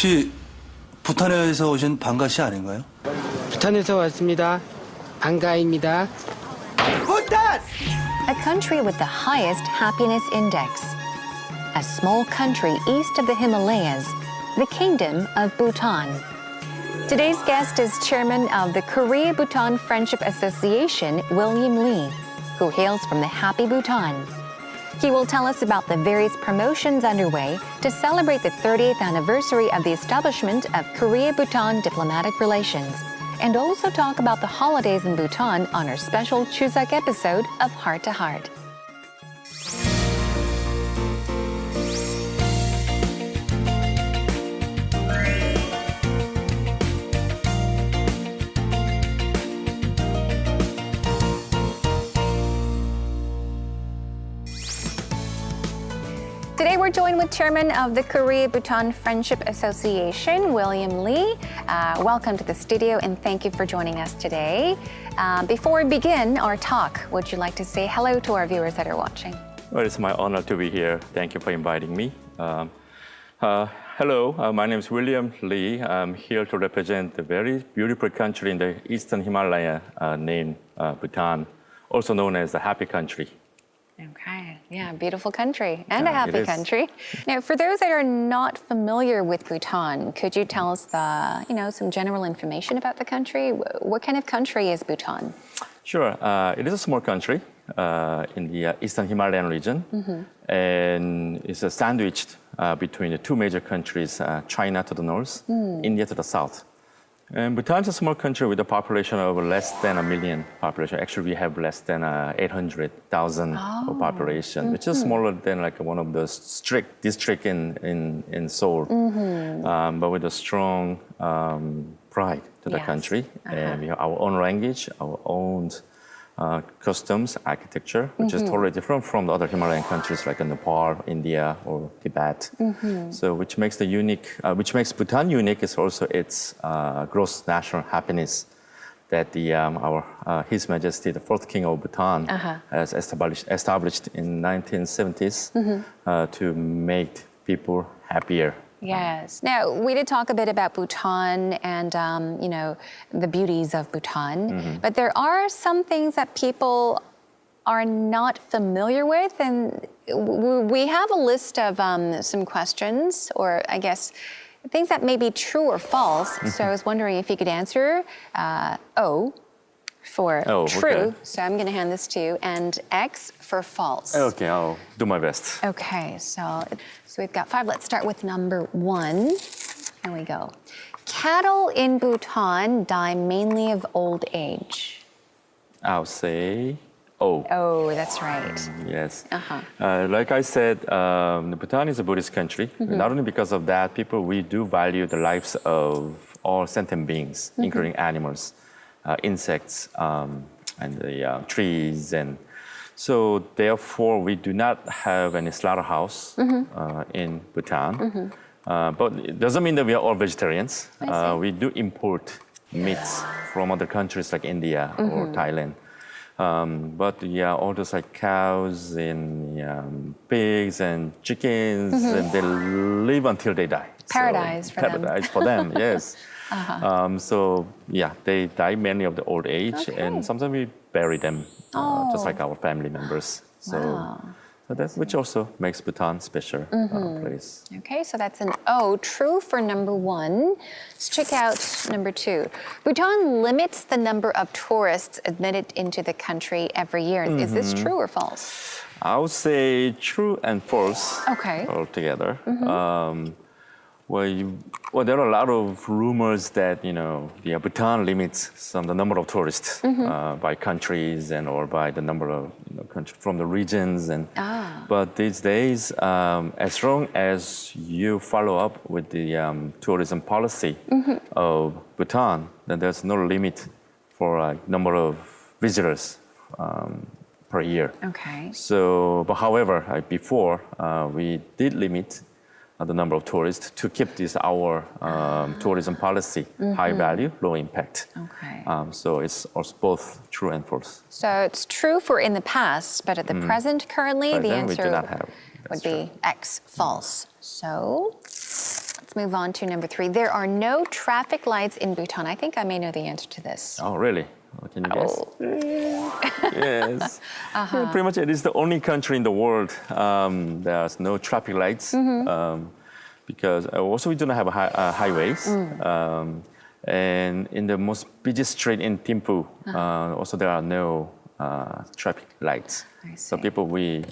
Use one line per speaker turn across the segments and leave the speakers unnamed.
혹시 부탄에서 오신 방가 씨 아닌가요?
부탄에서 왔습니다. 방가입니다.
A country with the highest happiness index. A small country east of the Himalayas, the Kingdom of Bhutan. Today's guest is chairman of the Korea Bhutan Friendship Association, 윌리엄리, who hails from the happy Bhutan. He will tell us about the various promotions underway to celebrate the 30th anniversary of the establishment of Korea-Bhutan diplomatic relations, and also talk about the holidays in Bhutan on our special Chuseok episode of Heart to Heart. Today we're joined with Chairman of the Korea Bhutan Friendship Association, 윌리엄리. Welcome to the studio and thank you for joining us today. Before we begin our talk, would you like to say hello to our viewers that are watching?
Well, it's my honor to be here. Thank you for inviting me. Hello, my name is 윌리엄리. I'm here to represent the very beautiful country in the Eastern Himalaya named Bhutan, also known as the Happy Country.
Okay, yeah, beautiful country and a
Yeah,
happy
it is.
country. Now, for those that are not familiar with Bhutan, could you tell us, some general information about the country? What kind of country is Bhutan?
Sure, it is a small country in the Eastern Himalayan region, and it's sandwiched between the two major countries, China to the north, India to the south. And Bhutan is a small country with a population of less than 1 million population. Actually, we have less than 800,000 of population, which is smaller than like one of the strict district in Seoul, but with a strong pride to the
Yes.
country. And we have our own language, our own customs, architecture, which is totally different from the other Himalayan countries like Nepal, India, or Tibet. So, which makes makes Bhutan unique is also its gross national happiness that His Majesty, the fourth King of Bhutan, has established in 1970s to make people happier.
Yes. Now, we did talk a bit about Bhutan and, the beauties of Bhutan, but there are some things that people are not familiar with, and we have a list of some questions, or I guess things that may be true or false. So I was wondering if you could answer O for true.
Okay.
So I'm going to hand this to you, and X for false.
Okay, I'll do my best.
Okay, so we've got 5. Let's start with number 1. Here we go. Cattle in Bhutan die mainly of old age.
I'll say O.
Oh, that's right.
Yes. Like I said, Bhutan is a Buddhist country. Not only because of that, we do value the lives of all sentient beings, including animals, insects, and the trees. And so therefore, we do not have any slaughterhouse in Bhutan. But it doesn't mean that we are all vegetarians. We do import meats from other countries like India or Thailand. But yeah, all those like cows and pigs and chickens, and they live until they die.
Paradise for them.
Paradise for them, yes. So yeah, they die mainly of the old age, and sometimes we bury them just like our family members. So that's which also makes Bhutan special place.
Okay, so that's an O. True for number 1. Let's check out number 2. Bhutan limits the number of tourists admitted into the country every year. Is this true or false?
I would say true and false altogether. Well, there are a lot of rumors that Bhutan limits the number of tourists by countries or by the number of countries from the regions. But these days, as long as you follow up with the tourism policy of Bhutan, then there's no limit for number of visitors per year.
Okay.
So, but however, before we did limit the number of tourists to keep our tourism policy high value, low impact.
Okay.
So it's also both true and false.
So it's true for in the past, but at the present, currently, the
Then we do
answer
not have.
would be X, false. So let's Let's move on to number 3. There are no traffic lights in Bhutan. I think I may know the answer to this.
Oh, really? Can you guess? Yes. Pretty much it is the only country in the world there's no traffic lights because also we do not have highways. And in the most busy street in Thimphu, also there are no traffic lights. So people, we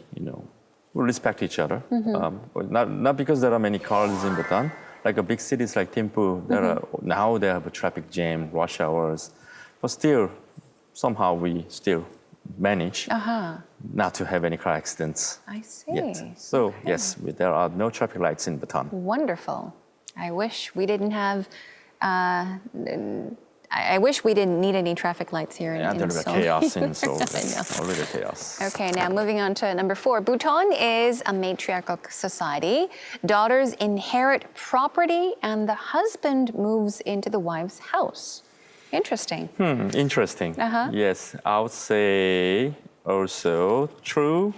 respect each other. Not because there are many cars in Bhutan. Like a big cities like Thimphu, now they have a traffic jam, rush hours. But still, somehow we still manage not to have any car accidents.
I see.
Yet. So yes, there are no traffic lights in Bhutan.
Wonderful. I wish we didn't have. I wish we didn't need any traffic lights here in
There'll be
Seoul.
chaos in Seoul.
I know.
Already chaos.
Okay, now moving on to number 4. Bhutan is a matriarchal society. Daughters inherit property and the husband moves into the wife's house. Interesting.
Interesting. Yes, I would say also true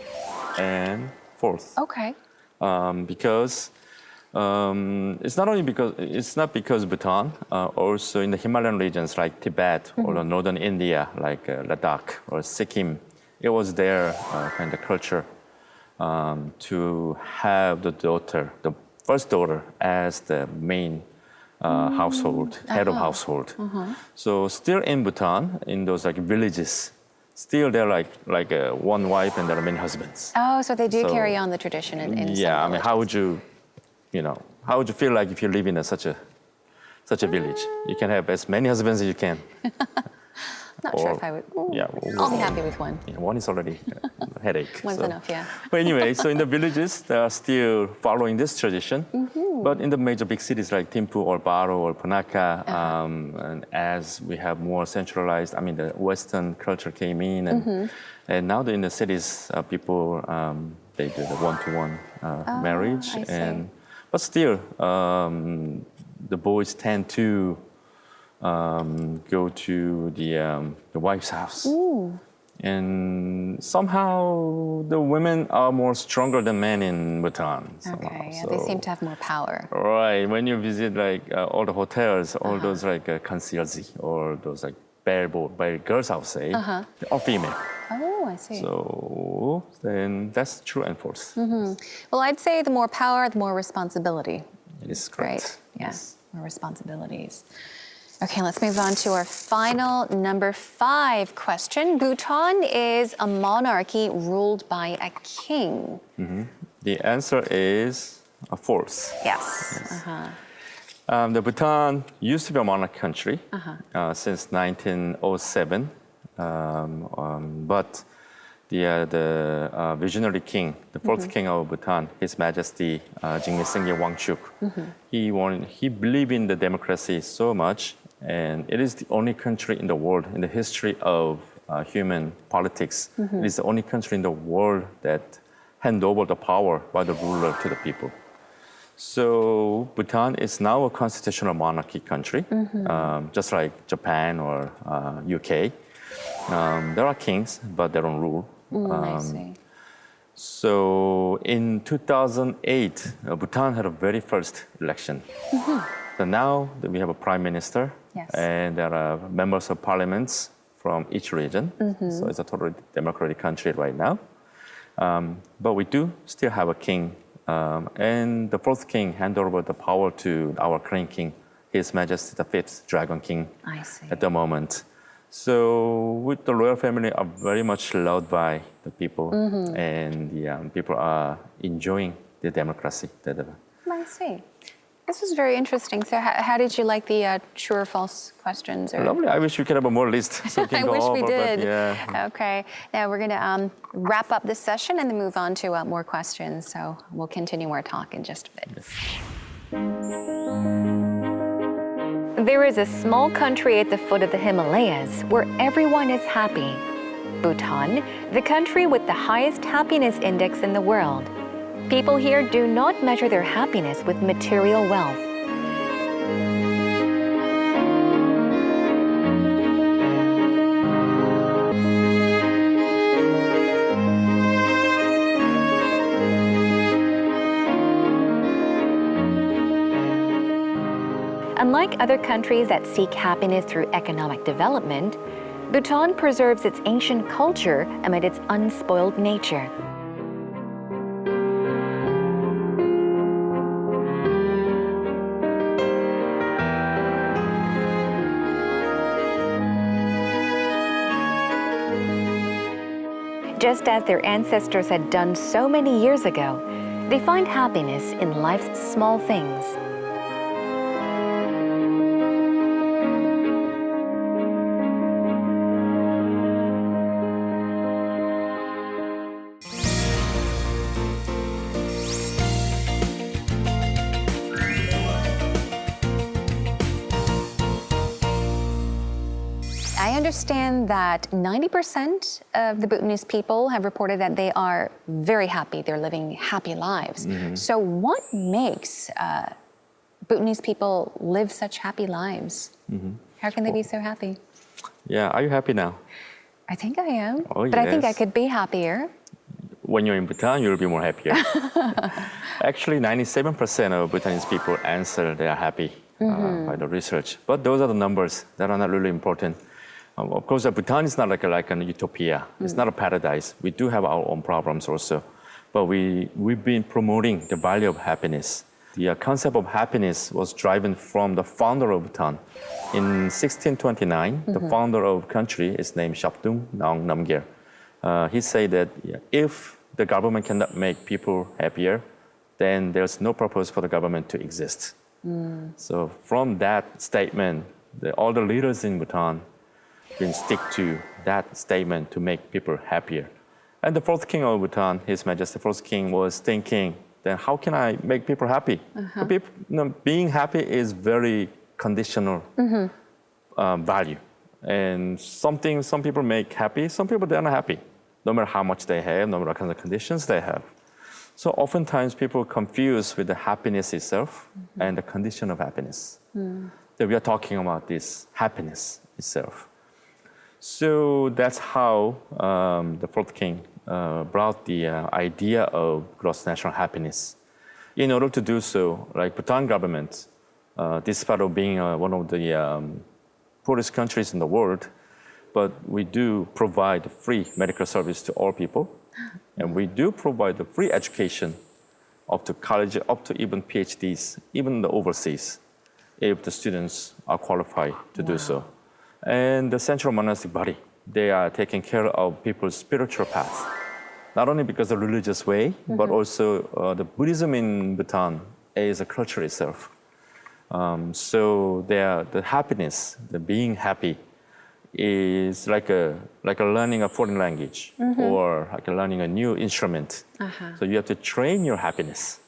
and false.
Okay.
Because it's not because Bhutan, also in the Himalayan regions like Tibet or northern India, like Ladakh or Sikkim, it was their kind of culture to have the first daughter, as the main household, head of household. So still in Bhutan, in those like villages, still they're like one wife and there are many husbands.
Oh, so they do carry on the tradition in some
Yeah, I mean,
villages.
how would you feel like if you live in such a village? You can have as many husbands as you can.
Not sure if I would.
Yeah,
I'll be happy with one.
one is already a headache.
One's enough, yeah.
But anyway, so in the villages, they are still following this tradition. But in the major big cities like Thimphu or Paro or Punakha, and as we have more centralized, the Western culture came in, and now in the cities, people they do the one-to-one marriage,
I see.
But still, the boys tend to go to the wife's house. And somehow the women are more stronger than men in Bhutan. Somehow.
Okay, yeah, they seem to have more power.
Right. When you visit all the hotels, all those concierge or those bellboy girls, I would say, they are female.
Oh, I see.
So then that's true and false.
Well, I'd say the more power, the more responsibility.
It is correct.
Right? Yeah, more responsibilities. Okay, let's move on to our final number 5 question. Bhutan is a monarchy ruled by a king.
The answer is false.
Yes.
The Bhutan used to be a monarch country since 1907, but the visionary king, the fourth king of Bhutan, His Majesty Jigme Singye Wangchuk, he believed in the democracy so much, and it is the only country in the world, in the history of human politics, it is the only country in the world that hand over the power by the ruler to the people. So Bhutan is now a constitutional monarchy country, just like Japan or UK. There are kings, but they don't rule.
I see.
So in 2008, Bhutan had a very first election. So now we have a prime minister, and there are members of parliaments from each region. So it's a totally democratic country right now. But we do still have a king. And the fourth king handed over the power to our current king, His Majesty the Fifth Dragon King, at the moment. So with the royal family are very much loved by the people, and the people are enjoying the democracy.
I see. This was very interesting. So how did you like the true or false questions? Or?
Lovely. I wish we could have a more list. So we can
I
go
wish
over,
we did.
But yeah.
Okay. Now we're going to wrap up this session and then move on to more questions. So we'll continue our talk in just a bit. There is a small country at the foot of the Himalayas where everyone is happy. Bhutan, the country with the highest happiness index in the world. People here do not measure their happiness with material wealth. Unlike other countries that seek happiness through economic development, Bhutan preserves its ancient culture amid its unspoiled nature. Just as their ancestors had done so many years ago, they find happiness in life's small things. I understand that 90% of the Bhutanese people have reported that they are very happy. They're living happy lives. So what makes Bhutanese people live such happy lives? How can they be so happy?
Yeah, are you happy now?
I think I am.
Oh,
but I think I
yes.
could be happier.
When you're in Bhutan, you'll be more happier. Actually, 97% of Bhutanese people answer they are happy by the research. But those are the numbers that are not really important. Of course, Bhutan is not like an utopia. It's not a paradise. We do have our own problems also. But we've been promoting the value of happiness. The concept of happiness was driven from the founder of Bhutan. In 1629, the founder of the country is named Shabdung Nong Namgyel. He said that if the government cannot make people happier, then there's no purpose for the government to exist. So from that statement, all the leaders in Bhutan been stick to that statement to make people happier. And the fourth king of Bhutan, His Majesty the fourth king, was thinking, then how can I make people happy? Being happy is very conditional value. And some people make happy, some people they're not happy, no matter how much they have, no matter what kind of conditions they have. So oftentimes people confuse with the happiness itself and the condition of happiness. That we are talking about this happiness itself. So that's how the fourth king brought the idea of gross national happiness. In order to do so, like Bhutan government, despite of being one of the poorest countries in the world, but we do provide free medical service to all people, and we do provide the free education up to college, up to even PhDs, even the overseas, if the students are qualified to do so. And the central monastic body, they are taking care of people's spiritual path, not only because of the religious way, but also the Buddhism in Bhutan is a culture itself. So the happiness, the being happy, is like a learning a foreign language or like a learning a new instrument. So you have to train your happiness,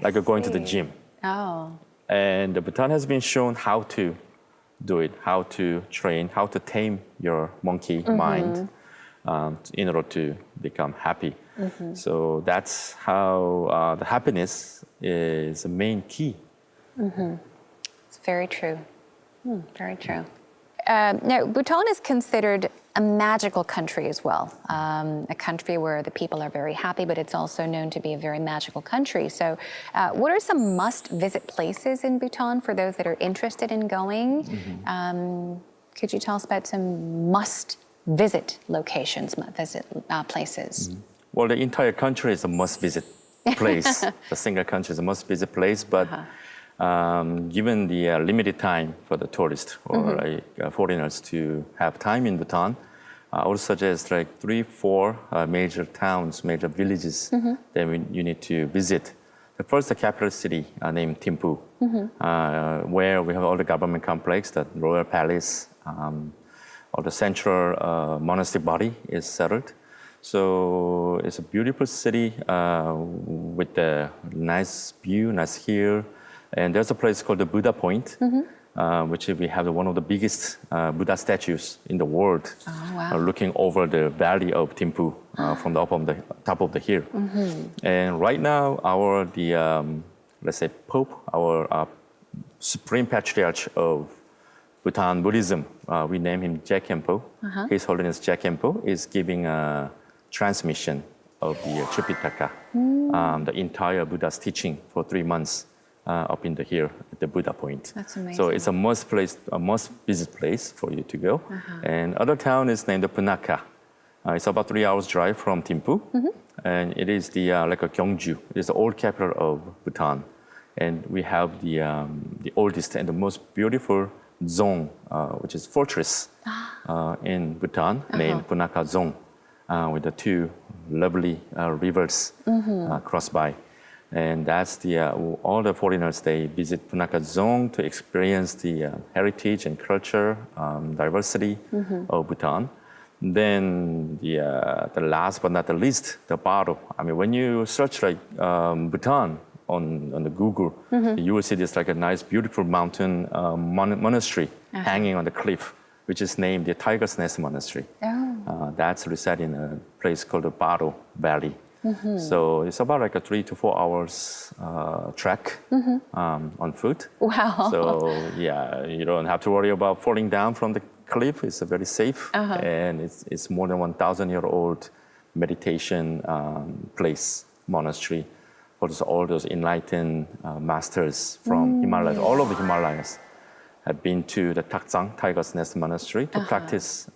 like going to the gym.
Oh.
And Bhutan has been shown how to do it, how to train, how to tame your monkey mind in order to become happy. So that's how the happiness is the main key.
It's very true. Very true. Now, Bhutan is considered a magical country as well, a country where the people are very happy, but it's also known to be a very magical country. So what are some must-visit places in Bhutan for those that are interested in going? Could you tell us about some must-visit locations, must-visit places?
Well, the entire country is a must-visit place. The single country is a must-visit place, but given the limited time for the tourists or foreigners to have time in Bhutan, I would suggest like 3-4 major towns, major villages that you need to visit. The first, the capital city named Thimphu, where we have all the government complex, the royal palace, or the central monastic body is settled. So it's a beautiful city with a nice view, nice hill. And there's a place called the Buddha Point, which we have one of the biggest Buddha statues in the world, looking over the valley of Thimphu from the top of the hill. And right now, let's say Pope, our Supreme Patriarch of Bhutan Buddhism, we name him Jack Khenpo. His Holiness Jack Khenpo is giving a transmission of the Tripitaka, the entire Buddha's teaching for 3 months up in the hill at the Buddha Point.
That's amazing.
So it's a must visit place for you to go. And other town is named Punakha. It's about 3 hours drive from Thimphu, and it is the like a Gyeongju. It is the old capital of Bhutan, and we have the oldest and the most beautiful zone, which is fortress in Bhutan, named Punakha Zone, with the two lovely rivers cross by. And that's all the foreigners, they visit Punakha Zone to experience the heritage and culture, diversity of Bhutan. Then the last but not the least, the Paro. I mean, when you search like Bhutan on the Google, you will see this like a nice, beautiful mountain monastery hanging on the cliff, which is named the Tiger's Nest Monastery. That's resided in a place called the Paro Valley. So it's about like a 3 to 4 hours trek on foot.
Wow.
So yeah, you don't have to worry about falling down from the cliff. It's very safe, and it's more than 1,000-year-old meditation place, monastery. All those enlightened masters from Himalayas, all over the Himalayas, have been to the Taktsang, Tiger's Nest Monastery, to practice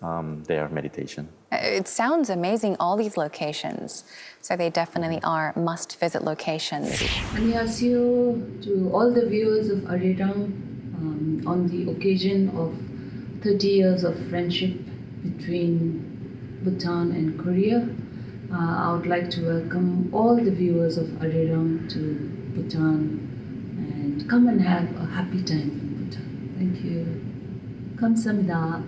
their meditation.
It sounds amazing, all these locations. So they definitely are must-visit locations.
안녕하세요 to all the viewers of Arirang on the occasion of 30 years of friendship between Bhutan and Korea. I would like to welcome all the viewers of Arirang to Bhutan and come and have a happy time in Bhutan. Thank you. 감사합니다.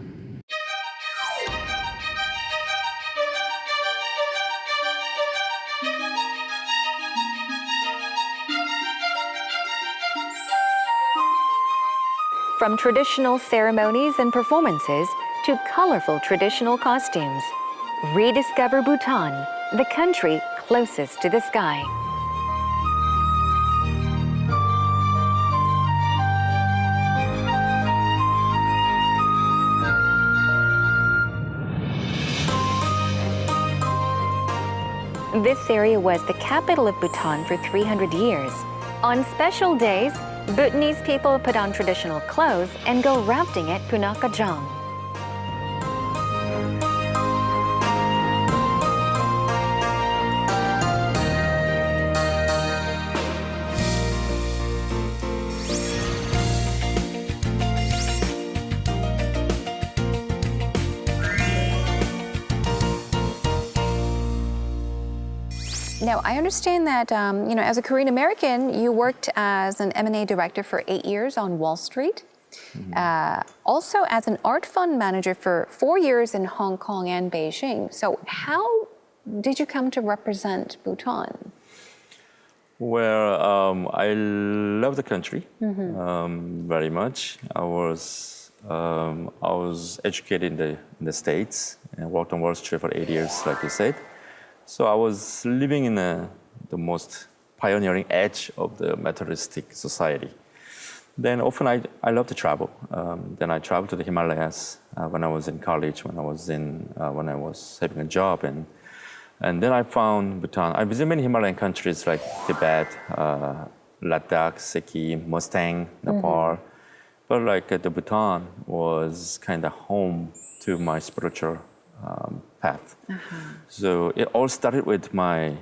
From traditional ceremonies and performances to colorful traditional costumes, rediscover Bhutan, the country closest to the sky. This area was the capital of Bhutan for 300 years. On special days, Bhutanese people put on traditional clothes and go rafting at Punakha Jong. Now, I understand that, as a Korean American, you worked as an M&A director for 8 years on Wall Street. Also as an art fund manager for 4 years in Hong Kong and Beijing. So how did you come to represent Bhutan?
Well, I love the country very much. I was educated in the States and worked on Wall Street for 8 years, like you said. So I was living in the most pioneering edge of the materialistic society. Then often I love to travel. Then I traveled to the Himalayas when I was in college, when I was having a job, and then I found Bhutan. I visited many Himalayan countries like Tibet, Ladakh, Sikkim, Mustang, Nepal, but like the Bhutan was kind of home to my spiritual path. So it all started with my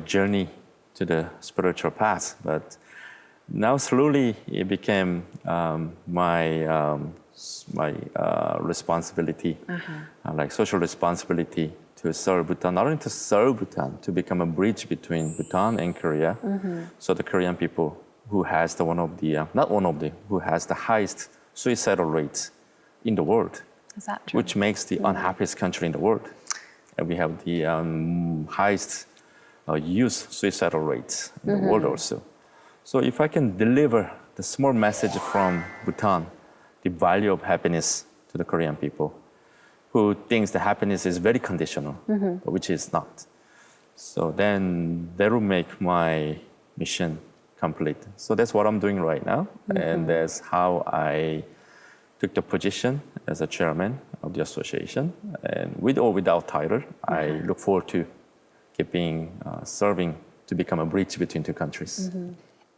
journey to the spiritual path, but now slowly it became my responsibility, like social responsibility to serve Bhutan, not only to serve Bhutan, to become a bridge between Bhutan and Korea. So the Korean people who has who has the highest suicidal rates in the world.
Is that true?
Which makes the unhappiest country in the world. And we have the highest youth suicidal rates in the world also. So if I can deliver the small message from Bhutan, the value of happiness to the Korean people, who thinks the happiness is very conditional, which is not. So then that will make my mission complete. So that's what I'm doing right now. And that's how I took the position as a chairman of the association. And with or without title, I look forward to keeping serving to become a bridge between two countries.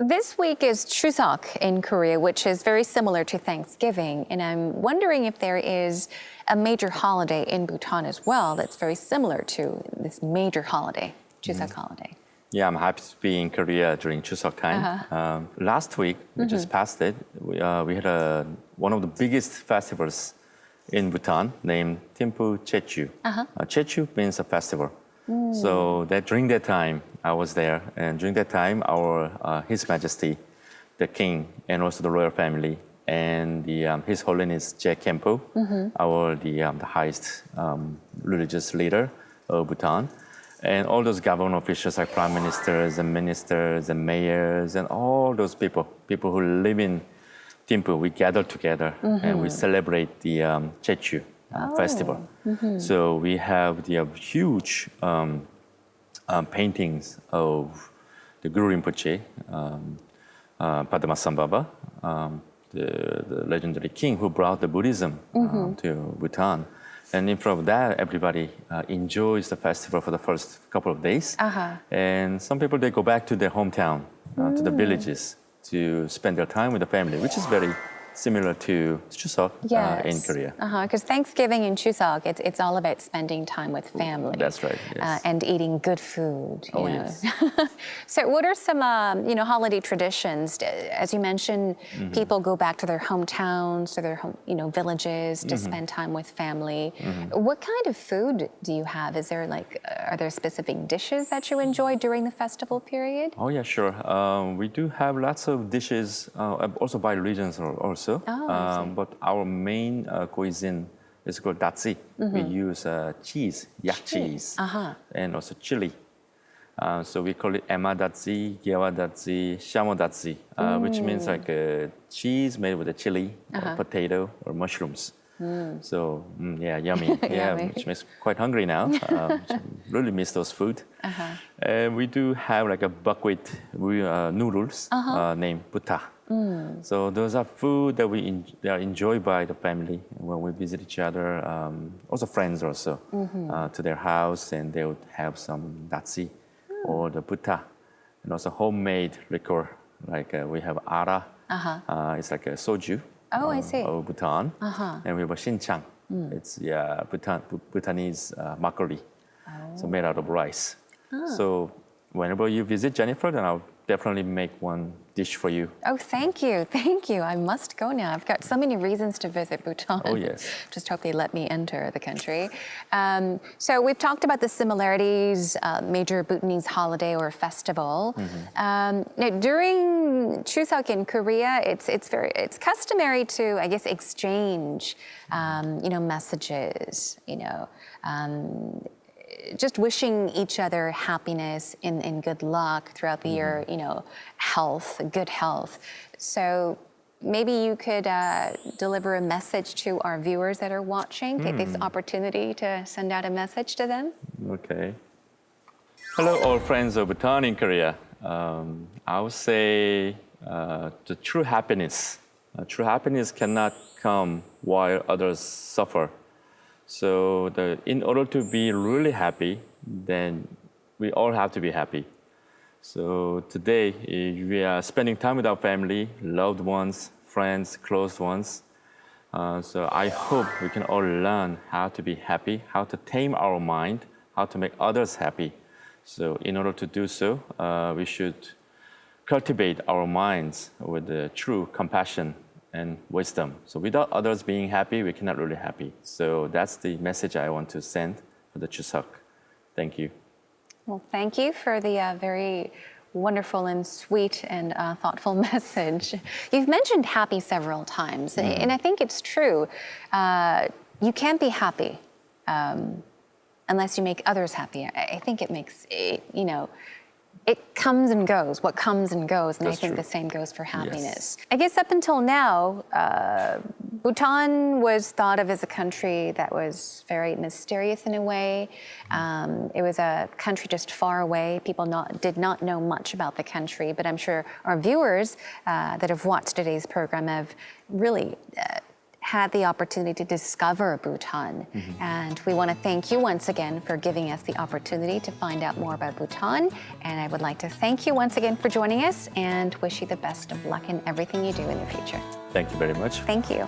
This week is Chuseok in Korea, which is very similar to Thanksgiving. And I'm wondering if there is a major holiday in Bhutan as well that's very similar to this major holiday, Chuseok holiday.
Yeah, I'm happy to be in Korea during Chuseok time. Last week, we just passed it, we had one of the biggest festivals in Bhutan named Timpu Chechu. Chechu means a festival. So during that time, I was there, and during that time, His Majesty, the King, and also the royal family, and His Holiness Je Khenpo, the highest religious leader of Bhutan, and all those government officials like prime ministers and ministers and mayors and all those people who live in Timpu, we gather together and we celebrate the Chechu festival. So we have the huge paintings of the Guru Rinpoche, Padmasambhava, the legendary king who brought the Buddhism to Bhutan. And in front of that, everybody enjoys the festival for the first couple of days. And some people, they go back to their hometown, to the villages, to spend their time with the family, which is very similar to Chuseok in Korea.
Because Thanksgiving and Chuseok, it's all about spending time with family.
That's right, yes.
And eating good food. You know.
Yes.
So what are some holiday traditions? As you mentioned, people go back to their hometowns or their villages to spend time with family. What kind of food do you have? Is there are there specific dishes that you enjoy during the festival period?
Oh, yeah, sure. We do have lots of dishes, also by regions also. But our main cuisine is called datsi. We use cheese, yak cheese, and also chili. So we call it ema datsi, gyewa datsi, shamo datsi, which means like cheese made with a chili, or potato, or mushrooms. So, yeah, yummy. Yeah, which makes me quite hungry now. Really miss those food. And we do have like a buckwheat noodles named buta. So those are food that they are enjoyed by the family when we visit each other. Also friends also to their house, and they would have some datsi or the buta, and also homemade liquor. Like we have ara. It's like a soju.
Oh, I see.
Of Bhutan, and we have a shinchang. It's Bhutanese makgeolli, so made out of rice. So whenever you visit Jennifer, then I'll definitely make one dish for you.
Oh, thank you. Thank you. I must go now. I've got so many reasons to visit Bhutan.
Oh, yes.
Just hope they let me enter the country. So we've talked about the similarities, major Bhutanese holiday or festival. Now, during Chuseok in Korea, it's customary to, I guess, exchange, messages, just wishing each other happiness and good luck throughout the year, health, good health. So maybe you could deliver a message to our viewers that are watching, take this opportunity to send out a message to them.
Okay. Hello, all friends of Bhutan in Korea. I would say the true happiness cannot come while others suffer. So in order to be really happy, then we all have to be happy. So today, we are spending time with our family, loved ones, friends, close ones. So I hope we can all learn how to be happy, how to tame our mind, how to make others happy. So in order to do so, we should cultivate our minds with the true compassion and wisdom. So without others being happy, we cannot really happy. So that's the message I want to send for the Chuseok. Thank you.
Well, thank you for the very wonderful and sweet and thoughtful message. You've mentioned happy several times, and I think it's true. You can't be happy unless you make others happy. I think it makes, it comes and goes, what comes and goes, and
That's
I think
true.
the same goes for happiness.
Yes.
I guess up until now, Bhutan was thought of as a country that was very mysterious in a way. It was a country just far away. People did not know much about the country, but I'm sure our viewers that have watched today's program have really had the opportunity to discover Bhutan. And we want to thank you once again for giving us the opportunity to find out more about Bhutan. And I would like to thank you once again for joining us and wish you the best of luck in everything you do in the future.
Thank you very much.
Thank you.